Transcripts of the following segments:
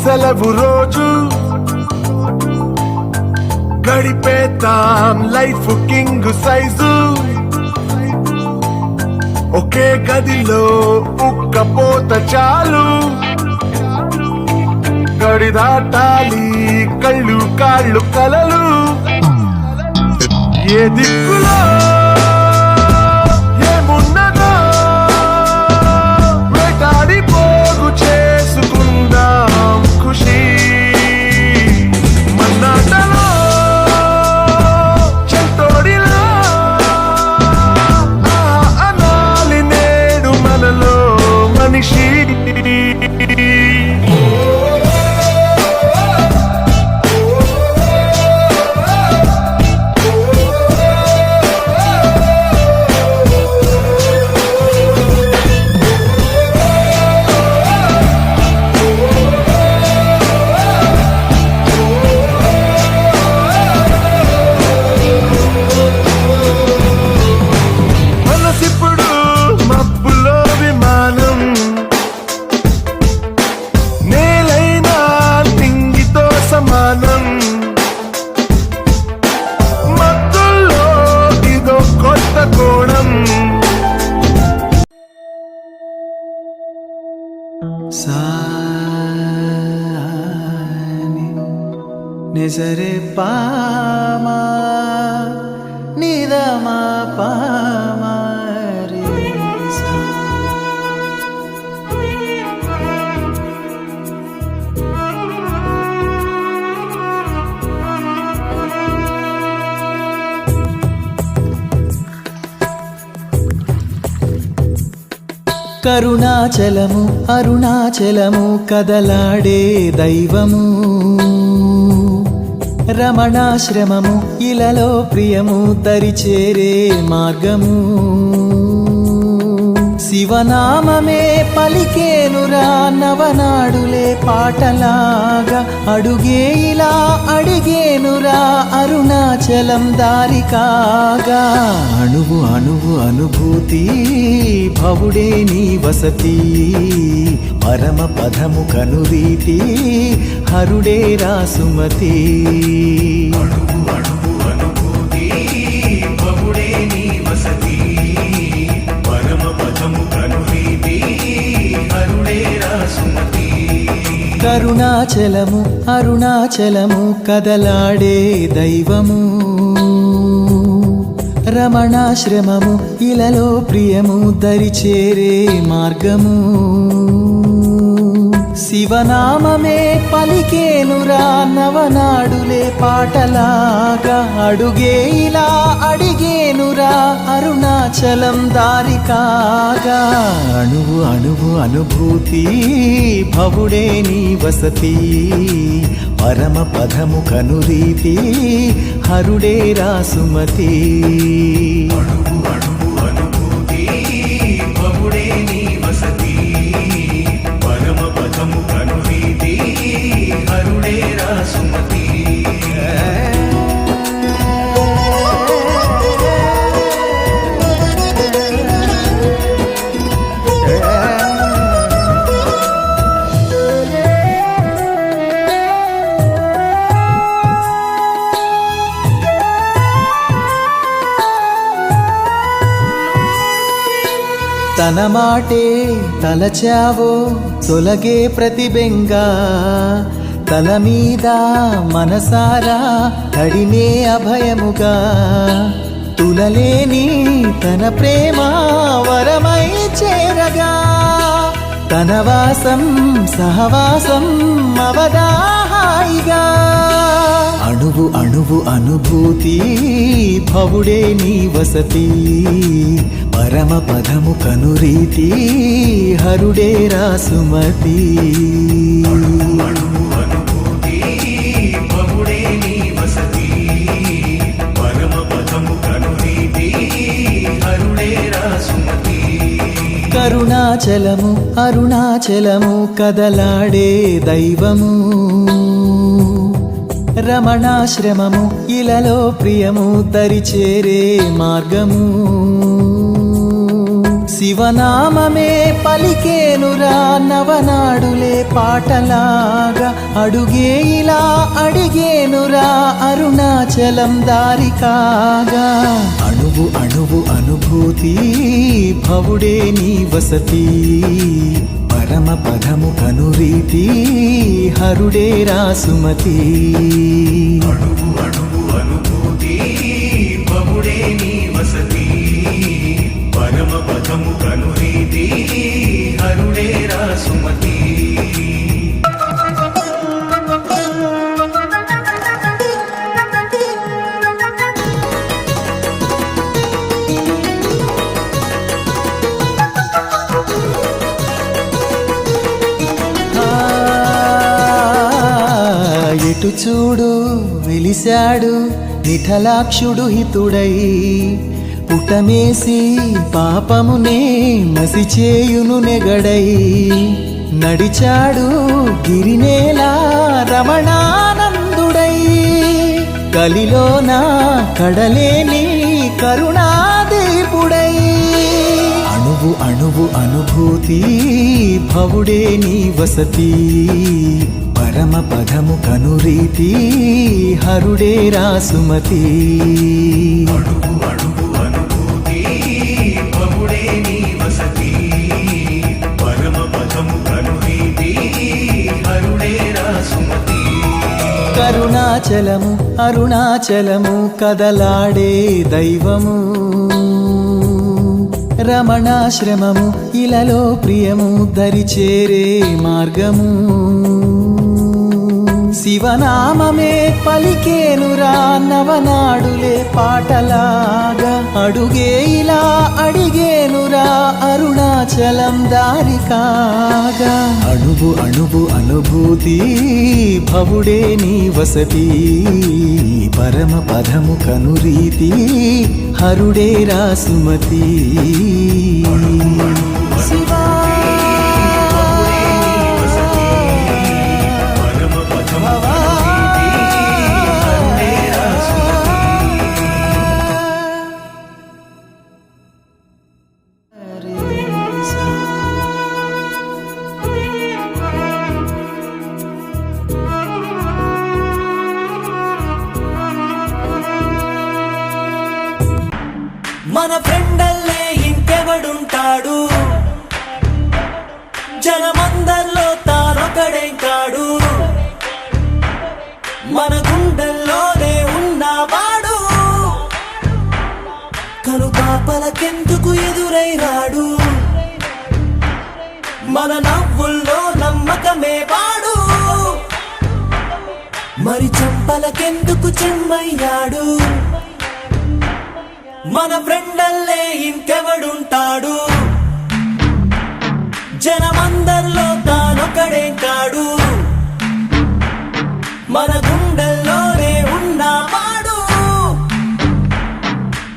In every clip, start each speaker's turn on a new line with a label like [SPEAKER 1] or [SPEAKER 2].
[SPEAKER 1] సెలవు రోజు గడిపేతాం life king size ఒకే గదిలో ఉక్కపోత చాలు గడి దాటాలి కళ్ళు కాళ్ళు కలలు ఏ దిక్కులో ఏమున్నదో వేటాడి పోగు చేసుకుందాం ఖుషి మన్నాటలో చెంతోడిలో అనాలి నేడు మనలో మనిషి
[SPEAKER 2] నిజరే పామా నిదమా పామా కరుణాచలము అరుణాచలము కదలాడే దైవము రమణాశ్రమము ఇలలో ప్రియము దరిచేరే మార్గము శివనామమే పలికేనురా నవనాడులే పాటలాగా అడుగే ఇలా అడిగేనురా అరుణాచలం దారి కాగా అణువు అణువు అనుభూతి భవుడే నీ వసతి పరమ పదము కనురీతి హరుడే రాసుమతి అణువు అణువు అనుభూతి భవుడే నీ వసతి పరమ పదము కనురీతి హరుడే రాసుమతి కరుణాచలము అరుణాచలము కదలాడే దైవము రమణాశ్రమము ఇలలో ప్రియము దరిచేరే మార్గము శివనామమే పలికేనురా నవనాడులే పాటలాగా అడుగే ఇలా అడిగేనురా అరుణాచలం దారి కాగా అణువు అణువు అనుభూతి భవుడే నీ వసతి పరమ పదము కనురీతి హరుడే రాసుమతి అణువు అణువు అనుభూతి భవుడే నీ వసతి పరమ పదము కనురీతి హరుడే రాసుమతి తన మాటే తలచావో తొలగే ప్రతిబెంగా తల మీద మనసారా తడినే అభయముగా తులలేని తన ప్రేమ వరమై చేరగా తన వాసం సహవాసం అవదాహాయిగా అణువు అణువు అనుభూతి భవుడే నీ వసతి పరమ పదము కనురీతి హరుడే రాసుమతి కరుణాచలము అరుణాచలము కదలాడే దైవము రమణాశ్రమము ఇలలో ప్రియము దరిచేరే మార్గము శివనామమే పలికేనురా నవనాడులే పాటలాగా అడుగే ఇలా అడిగేనురా అరుణాచలం దారి కాగా అణువు అణువు అనుభూతి భవుడే నీ వసతి పరమ పదము కనురీతి హరుడే రాసుమతి
[SPEAKER 3] అణువు అణువు అనుభూతి భవుడే నీ వసతి పరమ పదము కనురీతి హరుడే రాసుమతి
[SPEAKER 2] ఎటు చూడు వెలిశాడు నిఠలాక్షుడు హితుడై పుటమేసి పాపమునే మసిచేయును నెగడై నడిచాడు గిరినేలా రమణానందుడై కలిలోన కడలేని కరుణాదీపుడై అణువు అణువు అనుభూతి భవుడే నీ వసతి పరమ పదము కనురీతి హరుడే రాసుమతి
[SPEAKER 3] అణువు అణువు అనుభూతి భవుడే నీ వసతి పరమ పదము కనురీతి హరుడే రాసుమతి
[SPEAKER 2] కరుణాచలము అరుణాచలము కదలాడే దైవము రమణాశ్రమము ఇలలో ప్రియము దరిచేరే మార్గము శివనామమే పలికేనురా నవనాడులే పాటలాగా అడుగే ఇలా అడిగేనురా అరుణాచలం దారి కాగా అణువు అణువు అనుభూతి భవుడే నీ వసతి పరమ పదము కనురీతి హరుడే రాసుమతి శివా
[SPEAKER 4] మన ఫ్రెండల్లే ఇంకెవడుంటాడు జనమందరిలో తానొకడే కాడు మన గుండెల్లోనే ఉన్నవాడు కనుపాపలకెందుకు ఎదురై రాడు మన నవ్వుల్లో నమ్మకమే వాడు మరి చంపలకెందుకు చెమ్మయ్యాడు మన ఫ్రెండల్లే ఇంకెవడుంటాడు జనమందరిలో తానొకడే కాడు మన గుండెల్లోనే ఉన్నవాడు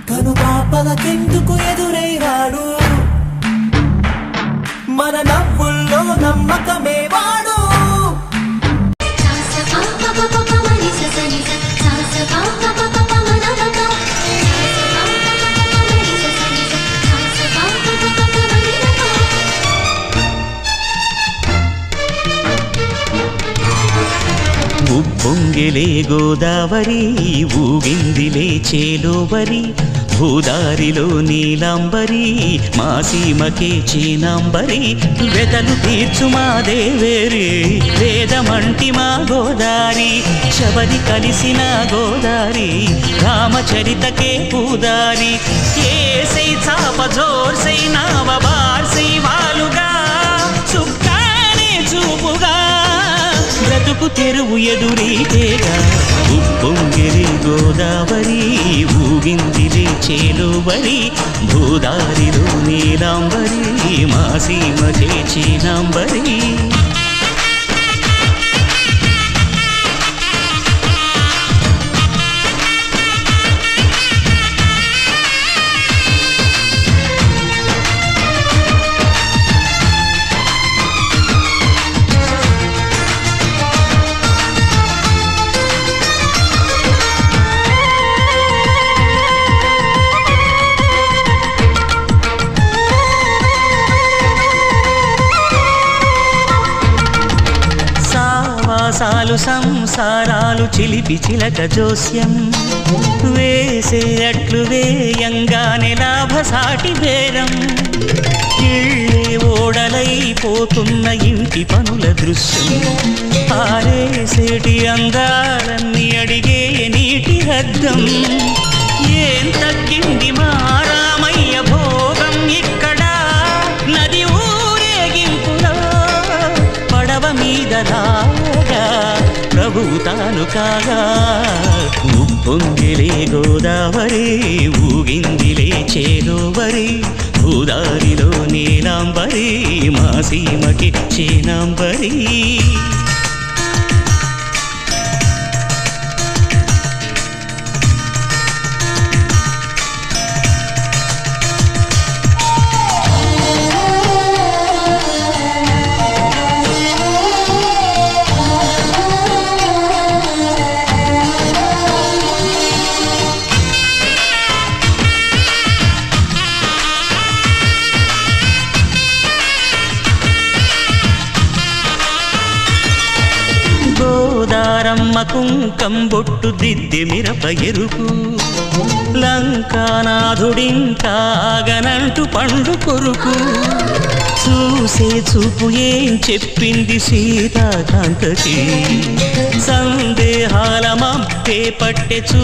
[SPEAKER 4] కనుపాపలకెందుకు ఎదురై రాడు మన నవ్వుల్లో నమ్మకమే వాడు
[SPEAKER 5] ఉప్పొంగిలే గోదావరి ఊగిందిలే చేలోవరి భూదారిలో నీలాంబరి మా సీమకే చీనాంబరి వెదలు తీర్చు మా దేవేరి వేదమంటి మా గోదారి శబరి కలిసిన గోదారి రామచరితకే పూదారి ఏసై చాప జోర్సై నావ బార్సై వాలుగా చుక్కానే చూపుగా బ్రతుకు తెరువు ఎదురీతేగా ఉప్పొంగిరి గోదావరి ఊగిందిలే చేలోవరి భూదారిలో నీలాంబరి మా సీమకే చీనాంబరి సాలు సంసారాలు చిలిపి చిలక జోస్యం వేసే అట్లు వేయంగానే లాభసాటి బేరం ఇళ్ళే ఓడలైపోతున్న ఇంటి పనుల దృశ్యం ఆరేసేటి అందాలన్నీ అడిగే నీటి రద్దం ఏం తగ్గింది మా రామయ్య భోగం ఇక్కడ నది ఊరేగింపులో పడవ మీద రాగా ప్రభువు తాను కాగా ఉప్పొంగిలే గోదావరి ఊగిందిలే చేలోవరి భూదారిలో నీలాంబరి మా సీమకి చీనాంబరి గోదారమ్మ కుంకం బొట్టు దిద్ది మిరప ఎరుపు లంకానాథుడింకాగనంటూ పండు కొరుకు చూసే చూపు ఏం చెప్పింది సీతాకాంతకి సందేహాల మప్పే పట్టె